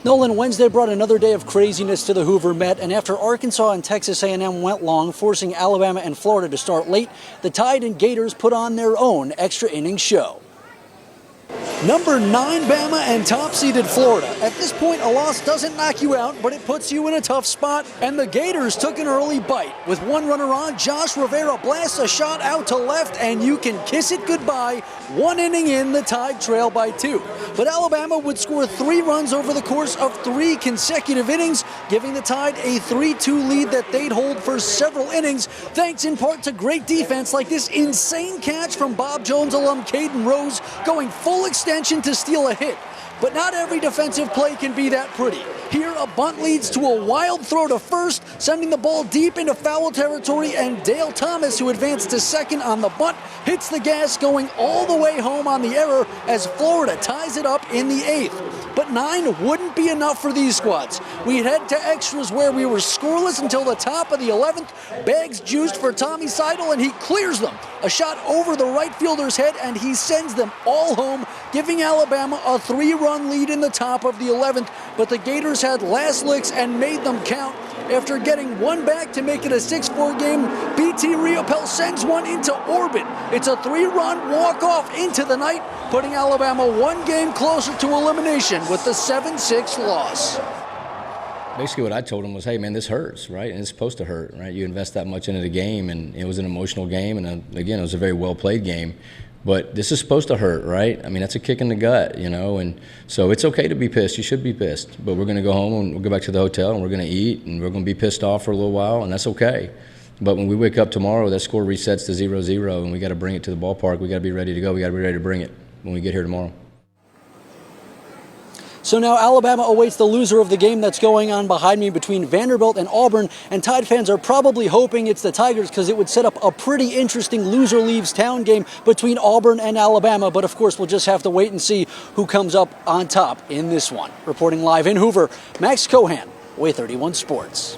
Nolan, Wednesday brought another day of craziness to the Hoover Met, and after Arkansas and Texas A&M went long, forcing Alabama and Florida to start late, the Tide and Gators put on their own extra innings show. Number 9 Bama and top-seeded Florida. At this point, a loss doesn't knock you out, but it puts you in a tough spot. And the Gators took an early bite. With one runner on, Josh Rivera blasts a shot out to left, and you can kiss it goodbye. 1 inning in, the Tide trail by 2. But Alabama would score 3 runs over the course of 3 consecutive innings, giving the Tide a 3-2 lead that they'd hold for several innings, thanks in part to great defense like this insane catch from Bob Jones alum Caden Rose, going full extension to steal a hit. But not every defensive play can be that pretty. Here, a bunt leads to a wild throw to first, sending the ball deep into foul territory, and Dale Thomas, who advanced to second on the bunt, hits the gas, going all the way home on the error as Florida ties it up in the 8th. But 9 wouldn't be enough for these squads. We head to extras where we were scoreless until the top of the 11th. Bags juiced for Tommy Seidel, and he clears them. A shot over the right fielder's head, and he sends them all home, giving Alabama a 3-run lead in the top of the 11th. But the Gators had last licks and made them count. After getting one back to make it a 6-4 game, BT Riopel sends one into orbit. It's a 3-run walk-off into the night, putting Alabama 1 game closer to elimination with the 7-6 loss. Basically what I told him was, hey man, this hurts, right? And it's supposed to hurt, right? You invest that much into the game, and it was an emotional game, and again, it was a very well-played game. But this is supposed to hurt, right? I mean, that's a kick in the gut, you know, and so it's okay to be pissed. You should be pissed. But we're going to go home and we'll go back to the hotel and we're going to eat and we're going to be pissed off for a little while, and that's okay. But when we wake up tomorrow, that score resets to 0-0, and we got to bring it to the ballpark. We got to be ready to go. We got to be ready to bring it when we get here tomorrow. So now Alabama awaits the loser of the game that's going on behind me between Vanderbilt and Auburn, and Tide fans are probably hoping it's the Tigers because it would set up a pretty interesting loser leaves town game between Auburn and Alabama. But of course, we'll just have to wait and see who comes up on top in this one. Reporting live in Hoover, Max Cohan, Way 31 Sports.